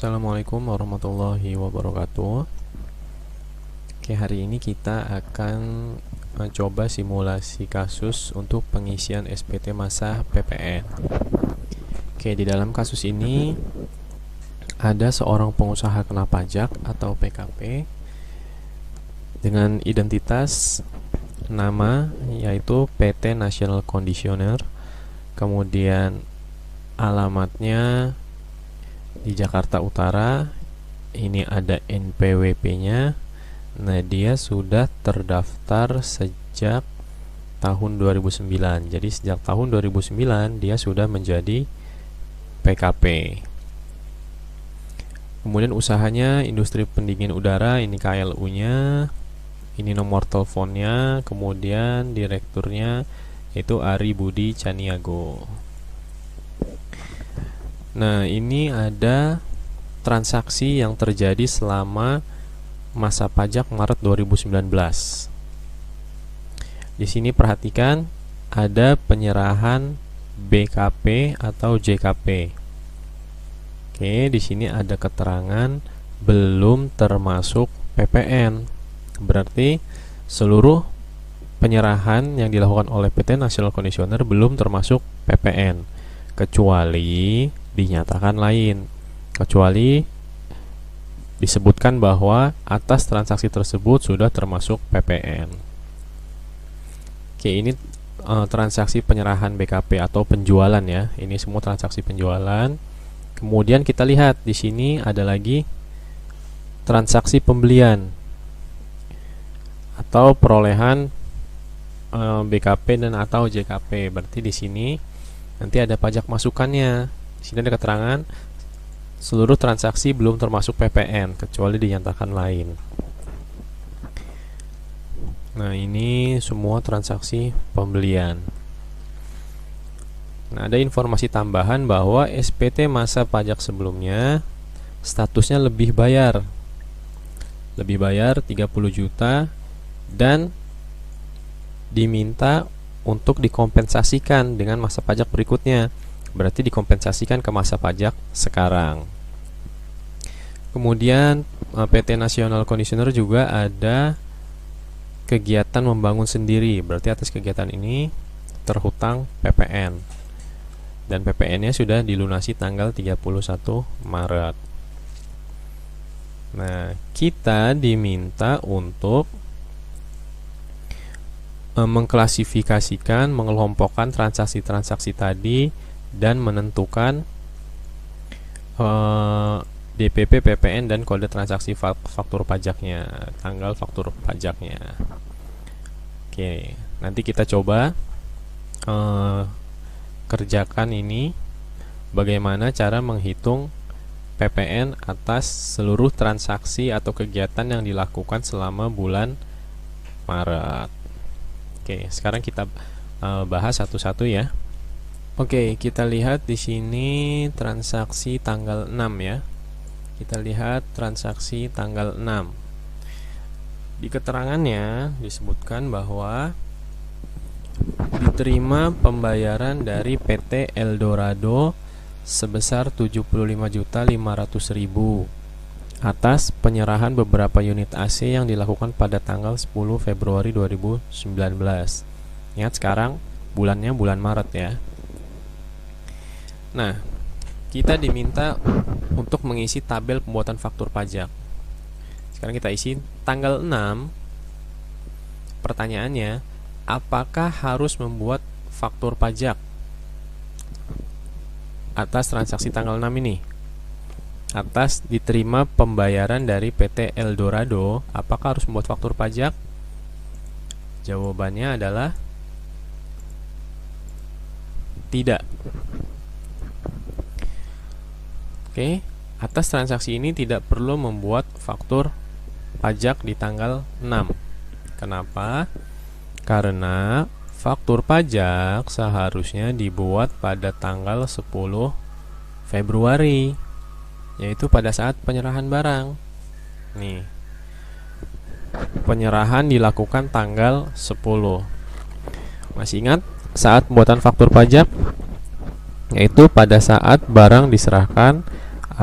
Assalamualaikum warahmatullahi wabarakatuh. Oke, hari ini kita akan mencoba simulasi kasus untuk pengisian SPT masa PPN. Oke, di dalam kasus ini ada seorang pengusaha kena pajak atau PKP dengan identitas nama yaitu PT National Conditioner, kemudian alamatnya di Jakarta Utara. Ini ada NPWP-nya. Nah, dia sudah terdaftar sejak tahun 2009. Jadi sejak tahun 2009 dia sudah menjadi PKP. Kemudian usahanya industri pendingin udara, ini KLU-nya. Ini nomor teleponnya, kemudian direkturnya itu Ari Budi Caniago. Nah, ini ada transaksi yang terjadi selama masa pajak Maret 2019. Di sini perhatikan ada penyerahan BKP atau JKP. Oke, di sini ada keterangan belum termasuk PPN. Berarti seluruh penyerahan yang dilakukan oleh PT National Conditioner belum termasuk PPN, kecuali dinyatakan lain, kecuali disebutkan bahwa atas transaksi tersebut sudah termasuk PPN. Oke, ini transaksi penyerahan BKP atau penjualan ya. Ini semua transaksi penjualan. Kemudian kita lihat di sini ada lagi transaksi pembelian atau perolehan BKP dan atau JKP. Berarti di sini nanti ada pajak masukannya. Di sini ada keterangan seluruh transaksi belum termasuk PPN kecuali dinyatakan lain. Nah, ini semua transaksi pembelian. Nah, ada informasi tambahan bahwa SPT masa pajak sebelumnya statusnya lebih bayar 30 juta dan diminta untuk dikompensasikan dengan masa pajak berikutnya. Berarti dikompensasikan ke masa pajak sekarang. Kemudian PT National Conditioner juga ada kegiatan membangun sendiri. Berarti atas kegiatan ini terhutang PPN. Dan PPN-nya sudah dilunasi tanggal 31 Maret. Nah, kita diminta untuk mengklasifikasikan, mengelompokkan transaksi-transaksi tadi dan menentukan DPP, PPN, dan kode transaksi faktur pajaknya, tanggal faktur pajaknya. Oke, nanti kita coba kerjakan ini, bagaimana cara menghitung PPN atas seluruh transaksi atau kegiatan yang dilakukan selama bulan Maret. Oke, sekarang kita bahas satu-satu ya. Oke, kita lihat di sini transaksi tanggal 6 ya. Kita lihat transaksi tanggal 6. Di keterangannya disebutkan bahwa diterima pembayaran dari PT Eldorado sebesar 75.500.000 atas penyerahan beberapa unit AC yang dilakukan pada tanggal 10 Februari 2019. Ingat, sekarang bulannya bulan Maret ya. Nah, kita diminta untuk mengisi tabel pembuatan faktur pajak. Sekarang kita isi tanggal 6. Pertanyaannya, apakah harus membuat faktur pajak atas transaksi tanggal 6 ini? Atas diterima pembayaran dari PT Eldorado, apakah harus membuat faktur pajak? Jawabannya adalah tidak. Oke, atas transaksi ini tidak perlu membuat faktur pajak di tanggal 6. Kenapa? Karena faktur pajak seharusnya dibuat pada tanggal 10 Februari, yaitu pada saat penyerahan barang. Nih, penyerahan dilakukan tanggal 10. Masih ingat saat pembuatan faktur pajak? Yaitu pada saat barang diserahkan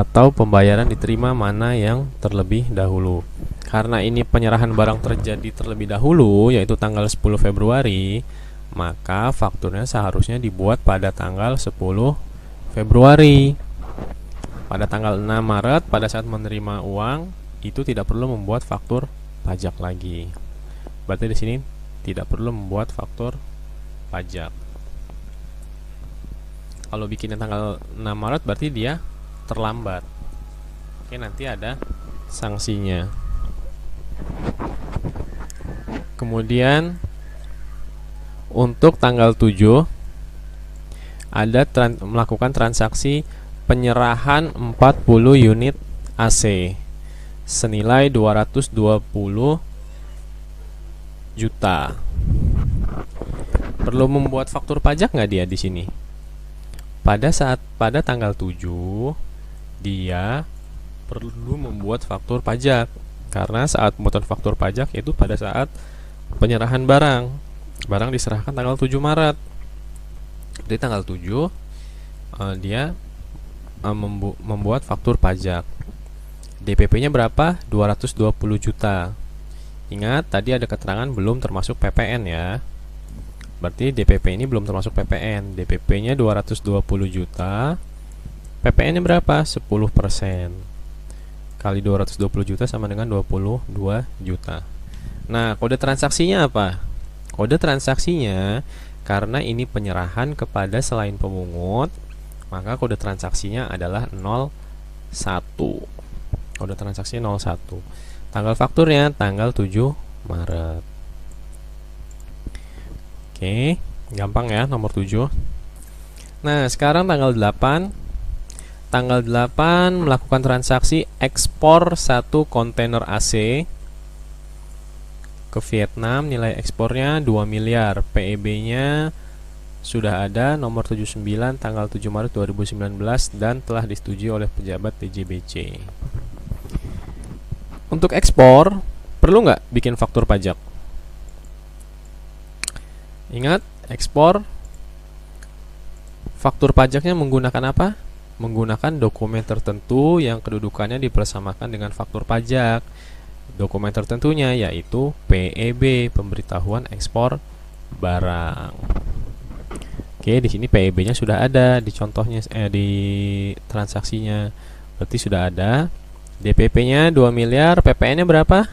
atau pembayaran diterima mana yang terlebih dahulu. Karena ini penyerahan barang terjadi terlebih dahulu, yaitu tanggal 10 Februari, maka fakturnya seharusnya dibuat pada tanggal 10 Februari. Pada tanggal 6 Maret, pada saat menerima uang, itu tidak perlu membuat faktur pajak lagi. Berarti di sini tidak perlu membuat faktur pajak. Kalau bikinnya tanggal 6 Maret berarti dia terlambat. Oke, nanti ada sanksinya. Kemudian untuk tanggal 7 ada melakukan transaksi penyerahan 40 unit AC senilai 220 juta. Perlu membuat faktur pajak nggak dia di sini? Pada tanggal 7 dia perlu membuat faktur pajak, karena saat pembuatan faktur pajak itu pada saat penyerahan barang. Barang diserahkan tanggal 7 Maret. Jadi tanggal 7 dia membuat faktur pajak. DPP-nya berapa? 220 juta. Ingat tadi ada keterangan belum termasuk PPN ya. Berarti DPP ini belum termasuk PPN. DPP-nya 220 juta. PPN-nya berapa? 10%. Kali 220 juta sama dengan 22 juta. Nah, kode transaksinya apa? Kode transaksinya, karena ini penyerahan kepada selain pemungut, maka kode transaksinya adalah 01. Kode transaksi 01. Tanggal fakturnya tanggal 7 Maret. Oke, gampang ya nomor 7. Nah, sekarang tanggal 8. Tanggal 8 melakukan transaksi ekspor 1 kontainer AC ke Vietnam. Nilai ekspornya 2 miliar. PEB-nya sudah ada, nomor 79 tanggal 7 Maret 2019 dan telah disetujui oleh pejabat DJBC. Untuk ekspor, perlu nggak bikin faktur pajak? Ingat, ekspor faktur pajaknya menggunakan apa? Menggunakan dokumen tertentu yang kedudukannya dipersamakan dengan faktur pajak. Dokumen tertentunya yaitu PEB, pemberitahuan ekspor barang. Oke, di sini PEB-nya sudah ada di contohnya, di transaksinya. Berarti sudah ada. DPP-nya 2 miliar, PPN-nya berapa?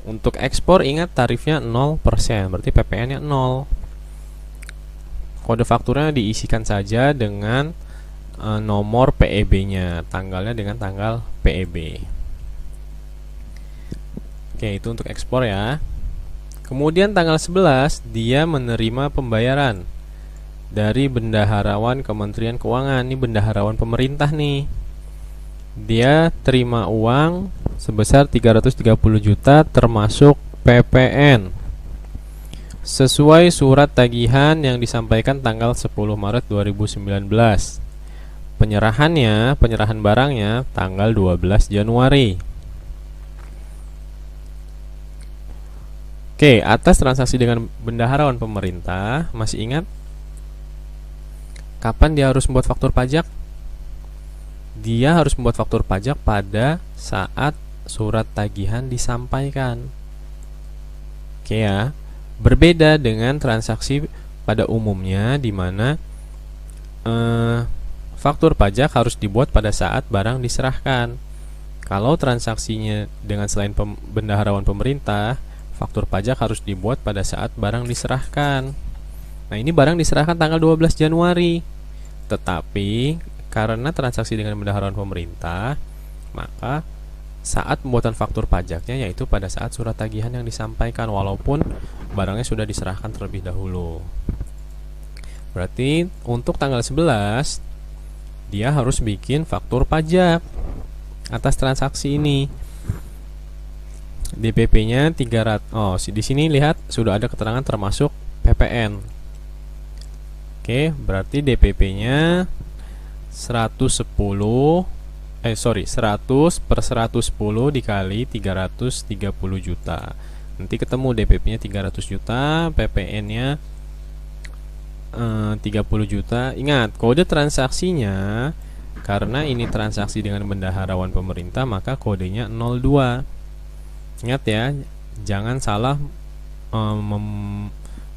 Untuk ekspor ingat tarifnya 0%, berarti PPN-nya 0. Kode fakturnya diisikan saja dengan nomor PEB-nya, tanggalnya dengan tanggal PEB. Oke, itu untuk ekspor ya. Kemudian tanggal 11 dia menerima pembayaran dari bendaharawan Kementerian Keuangan. Ini bendaharawan pemerintah nih. Dia terima uang sebesar 330 juta termasuk PPN sesuai surat tagihan yang disampaikan tanggal 10 Maret 2019. Penyerahan barangnya tanggal 12 Januari. Oke, atas transaksi dengan bendaharawan pemerintah, masih ingat kapan dia harus membuat faktur pajak? Dia harus membuat faktur pajak pada saat surat tagihan disampaikan. Oke ya, berbeda dengan transaksi pada umumnya di mana faktur pajak harus dibuat pada saat barang diserahkan. Kalau transaksinya dengan selain bendaharawan pemerintah, faktur pajak harus dibuat pada saat barang diserahkan. Nah, ini barang diserahkan tanggal 12 Januari. Tetapi karena transaksi dengan bendaharawan pemerintah, maka saat pembuatan faktur pajaknya yaitu pada saat surat tagihan yang disampaikan, walaupun barangnya sudah diserahkan terlebih dahulu. Berarti untuk tanggal 11 dia harus bikin faktur pajak atas transaksi ini. DPP-nya 300. Di sini lihat sudah ada keterangan termasuk PPN. Oke, berarti DPP-nya 100 per 110 dikali 330 juta. Nanti ketemu DPP-nya 300 juta, PPN-nya 30 juta. Ingat, kode transaksinya Karena ini transaksi dengan bendaharawan pemerintah, maka kodenya 02. Ingat ya, jangan salah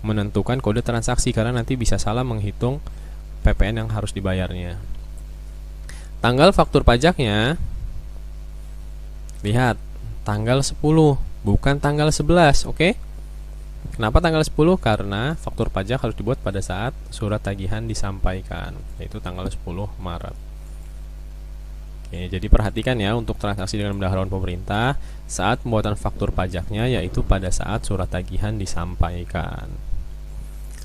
menentukan kode transaksi, karena nanti bisa salah menghitung PPN yang harus dibayarnya. Tanggal faktur pajaknya, lihat, tanggal 10, bukan tanggal 11, oke? Kenapa tanggal 10? Karena faktur pajak harus dibuat pada saat surat tagihan disampaikan, yaitu tanggal 10 Maret. Oke, jadi perhatikan ya, untuk transaksi dengan bendaharawan pemerintah, saat pembuatan faktur pajaknya yaitu pada saat surat tagihan disampaikan.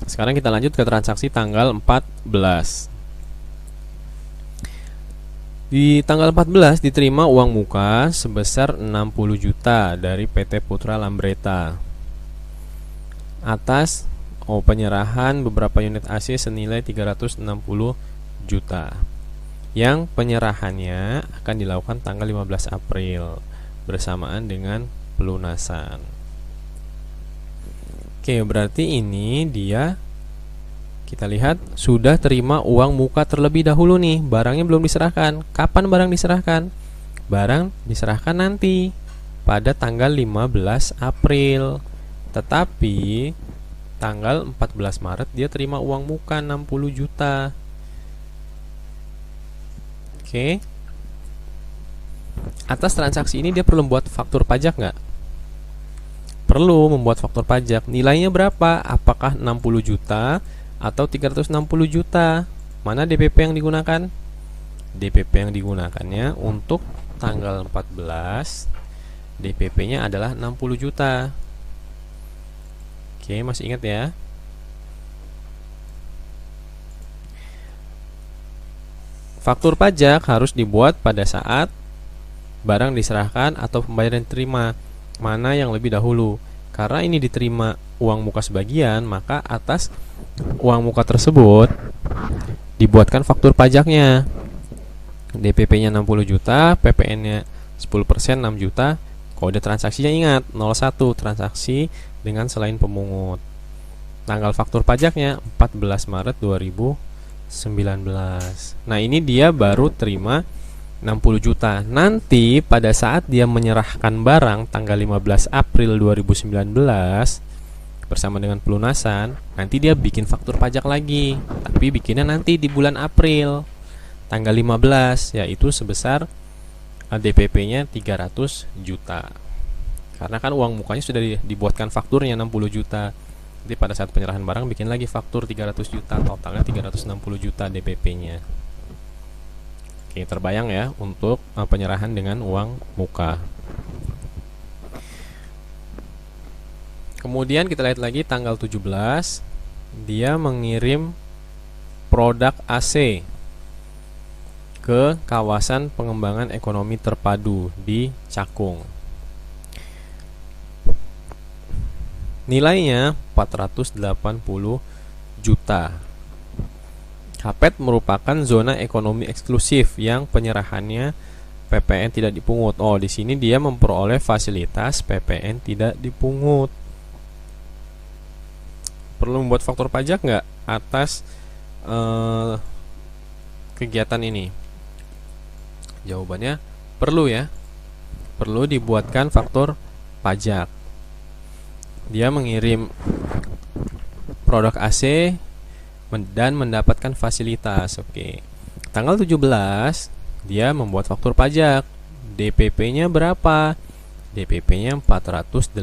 Sekarang kita lanjut ke transaksi tanggal 14. Di tanggal 14 diterima uang muka sebesar 60 juta dari PT Putra Lambreta atas penyerahan beberapa unit AC senilai 360 juta. Yang penyerahannya akan dilakukan tanggal 15 April bersamaan dengan pelunasan. Oke, berarti ini dia, kita lihat sudah terima uang muka terlebih dahulu nih. Barangnya belum diserahkan. Kapan barang diserahkan? Barang diserahkan nanti pada tanggal 15 April. Tetapi tanggal 14 Maret dia terima uang muka 60 juta. Oke. Atas transaksi ini dia perlu membuat faktur pajak nggak? Perlu membuat faktur pajak. Nilainya berapa? Apakah 60 juta atau 360 juta? Mana DPP yang digunakan? DPP yang digunakannya untuk tanggal 14, DPP-nya adalah 60 juta. Oke, masih ingat ya? Faktur pajak harus dibuat pada saat barang diserahkan atau pembayaran diterima. Mana yang lebih dahulu? Karena ini diterima uang muka sebagian, maka atas uang muka tersebut dibuatkan faktur pajaknya. DPP-nya 60 juta, PPN-nya 10%, 6 juta. Kode transaksinya ingat, 01, transaksi dengan selain pemungut. Tanggal faktur pajaknya 14 Maret 2019. Nah, ini dia baru terima 60 juta. Nanti pada saat dia menyerahkan barang tanggal 15 April 2019 bersama dengan pelunasan, nanti dia bikin faktur pajak lagi. Tapi bikinnya nanti di bulan April tanggal 15, yaitu sebesar DPP-nya 300 juta. Karena kan uang mukanya sudah dibuatkan fakturnya 60 juta. Jadi pada saat penyerahan barang bikin lagi faktur 300 juta, totalnya 360 juta DPP-nya. Oke, terbayang ya untuk penyerahan dengan uang muka. Kemudian kita lihat lagi tanggal 17, dia mengirim produk AC ke kawasan pengembangan ekonomi terpadu di Cakung. Nilainya 480 juta. Kapet merupakan zona ekonomi eksklusif yang penyerahannya PPN tidak dipungut. Oh, di sini dia memperoleh fasilitas PPN tidak dipungut. Perlu membuat faktur pajak nggak atas kegiatan ini? Jawabannya perlu ya. Perlu dibuatkan faktur pajak. Dia mengirim produk AC dan mendapatkan fasilitas. Oke. Tanggal 17 dia membuat faktur pajak. DPP-nya berapa? DPP-nya 480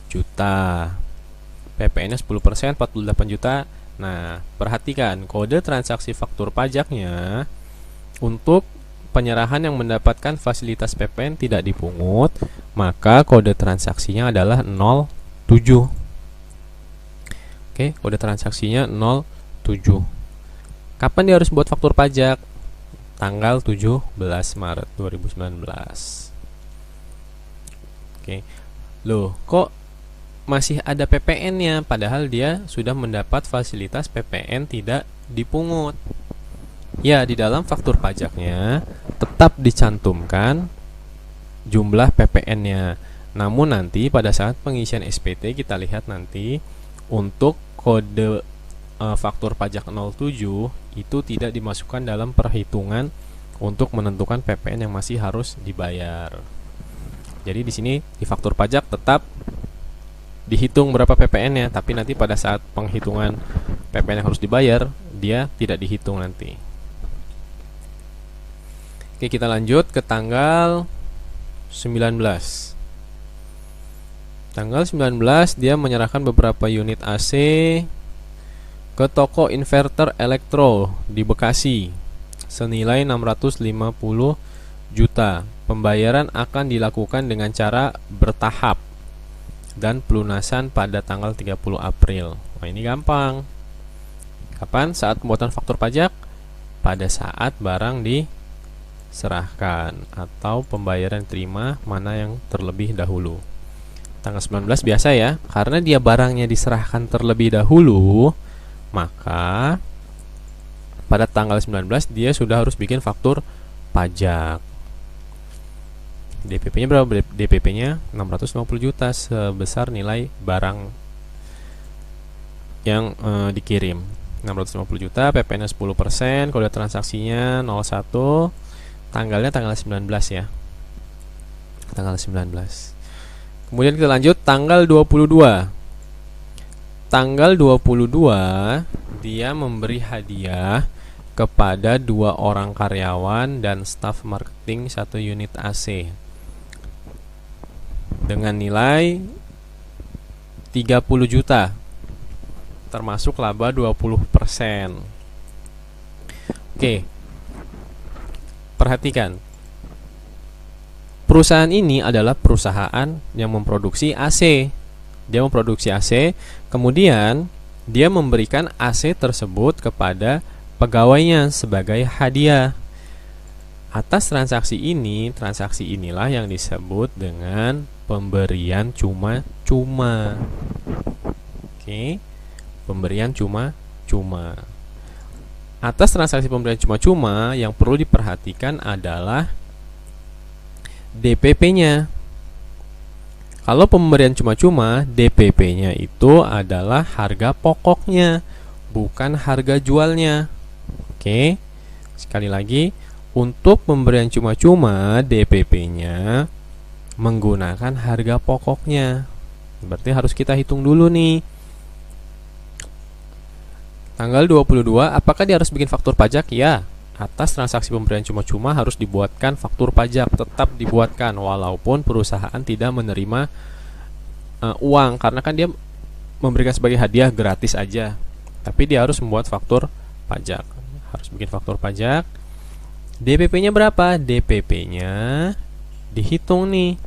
juta. PPN-nya 10%, 48 juta. Nah, perhatikan kode transaksi faktur pajaknya untuk penyerahan yang mendapatkan fasilitas PPN tidak dipungut, maka kode transaksinya adalah 07. Oke, kode transaksinya 07. Kapan dia harus buat faktur pajak? Tanggal 17 Maret 2019. Oke. Loh, kok masih ada PPN-nya padahal dia sudah mendapat fasilitas PPN tidak dipungut? Ya, di dalam faktur pajaknya tetap dicantumkan jumlah PPN-nya. Namun nanti pada saat pengisian SPT kita lihat nanti untuk kode faktur pajak 07 itu tidak dimasukkan dalam perhitungan untuk menentukan PPN yang masih harus dibayar. Jadi di sini di faktur pajak tetap dihitung berapa PPN-nya, tapi nanti pada saat penghitungan PPN yang harus dibayar, dia tidak dihitung nanti. Oke, kita lanjut ke tanggal 19. Tanggal 19 dia menyerahkan beberapa unit AC ke toko inverter elektro di Bekasi senilai 650 juta. Pembayaran akan dilakukan dengan cara bertahap dan pelunasan pada tanggal 30 April. Nah, ini gampang. Kapan? Saat pembuatan faktur pajak? Pada saat barang diserahkan atau pembayaran terima mana yang terlebih dahulu. Tanggal 19 biasa ya, karena dia barangnya diserahkan terlebih dahulu, maka pada tanggal 19 dia sudah harus bikin faktur pajak. DPP-nya berapa? DPP-nya 650 juta sebesar nilai barang yang dikirim. 650 juta, PPN-nya 10%, kode transaksinya 01, tanggalnya tanggal 19 ya. Tanggal 19. Kemudian kita lanjut tanggal 22. Tanggal 22 dia memberi hadiah kepada 2 orang karyawan dan staf marketing 1 unit AC dengan nilai 30 juta termasuk laba 20%. Oke. Perhatikan. Perusahaan ini adalah perusahaan yang memproduksi AC. Dia memproduksi AC, kemudian dia memberikan AC tersebut kepada pegawainya sebagai hadiah. Atas transaksi inilah yang disebut dengan pemberian cuma-cuma. Oke. Pemberian cuma-cuma. Atas transaksi pemberian cuma-cuma yang perlu diperhatikan adalah DPP-nya. Kalau pemberian cuma-cuma, DPP-nya itu adalah harga pokoknya, bukan harga jualnya. Oke. Sekali lagi, untuk pemberian cuma-cuma, DPP-nya menggunakan harga pokoknya. Berarti harus kita hitung dulu nih. Tanggal 22, apakah dia harus bikin faktur pajak? Ya. Atas transaksi pemberian cuma-cuma harus dibuatkan faktur pajak, tetap dibuatkan walaupun perusahaan tidak menerima uang, karena kan dia memberikan sebagai hadiah gratis aja. Tapi dia harus membuat faktur pajak. Harus bikin faktur pajak. DPP-nya berapa? DPP-nya dihitung nih.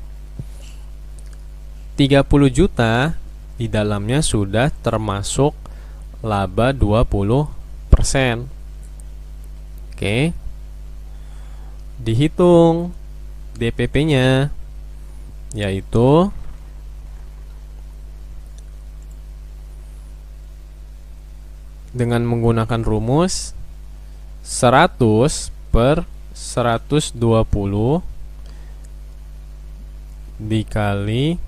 30 juta di dalamnya sudah termasuk laba 20%. Oke. Dihitung DPP-nya yaitu dengan menggunakan rumus 100 per 120 dikali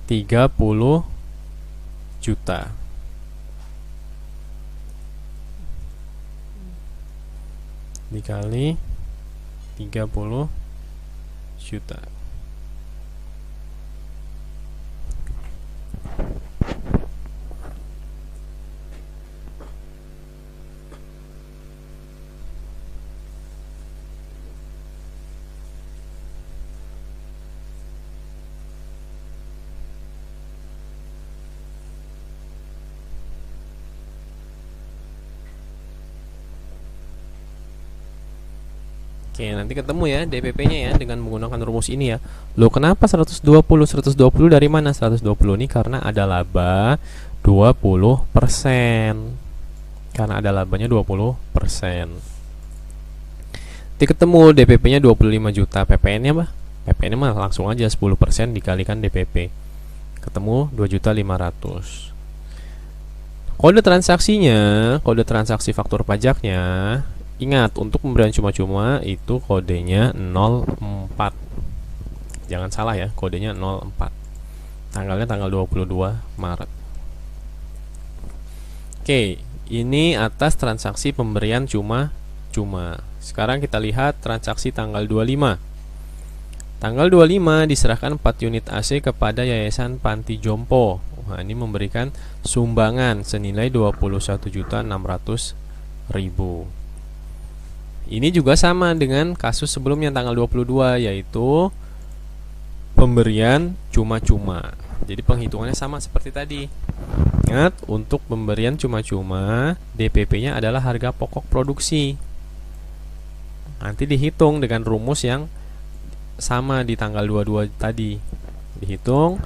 30 juta. Dikali 30 juta. Oke, nanti ketemu ya DPP-nya ya dengan menggunakan rumus ini ya. Loh, kenapa 120? 120 dari mana? 120 ini karena ada laba 20%. Karena ada labanya 20%. Nanti ketemu DPP-nya 25 juta, PPN-nya mah? PPN-nya mah langsung aja 10% dikalikan DPP. Ketemu 2.500.000. Kode transaksinya, kode transaksi faktur pajaknya, ingat, untuk pemberian cuma-cuma itu kodenya 04. Jangan salah ya, kodenya 04. Tanggalnya tanggal 22 Maret. Oke, ini atas transaksi pemberian cuma-cuma. Sekarang kita lihat transaksi tanggal 25. Tanggal 25 diserahkan 4 unit AC kepada Yayasan Panti Jompo. Nah, ini memberikan sumbangan senilai 21.600.000. Ini juga sama dengan kasus sebelumnya tanggal 22, yaitu pemberian cuma-cuma. Jadi penghitungannya sama seperti tadi. Ingat, untuk pemberian cuma-cuma DPP-nya adalah harga pokok produksi. Nanti dihitung dengan rumus yang sama di tanggal 22 tadi. Dihitung,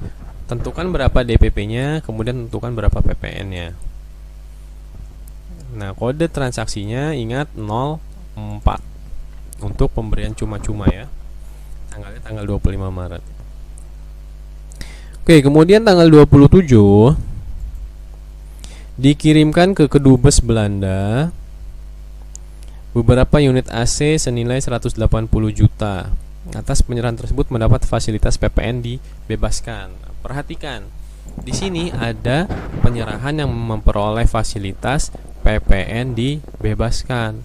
tentukan berapa DPP-nya, kemudian tentukan berapa PPN-nya. Nah, kode transaksinya ingat 04 untuk pemberian cuma-cuma ya. Tanggalnya tanggal 25 Maret. Oke, kemudian tanggal 27 dikirimkan ke Kedubes Belanda beberapa unit AC senilai 180 juta. Atas penyerahan tersebut mendapat fasilitas PPN dibebaskan. Perhatikan, di sini ada penyerahan yang memperoleh fasilitas PPN dibebaskan.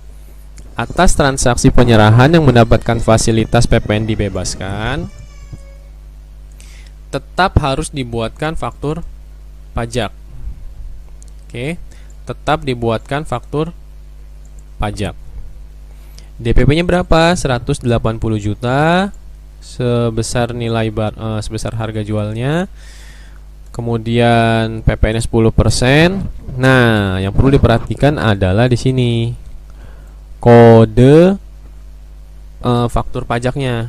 Atas transaksi penyerahan yang mendapatkan fasilitas PPN dibebaskan, tetap harus dibuatkan faktur pajak. Oke, tetap dibuatkan faktur pajak. DPP-nya berapa? 180 juta sebesar sebesar harga jualnya. Kemudian PPN-nya 10%. Nah, yang perlu diperhatikan adalah di sini kode faktur pajaknya.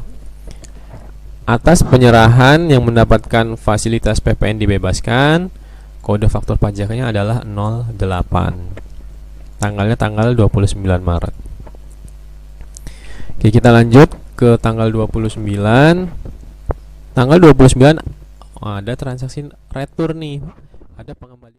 Atas penyerahan yang mendapatkan fasilitas PPN dibebaskan, kode faktur pajaknya adalah 08. Tanggalnya tanggal 29 Maret. Oke, kita lanjut ke tanggal 29. Tanggal 29 ada transaksi retur nih. Ada pengembalian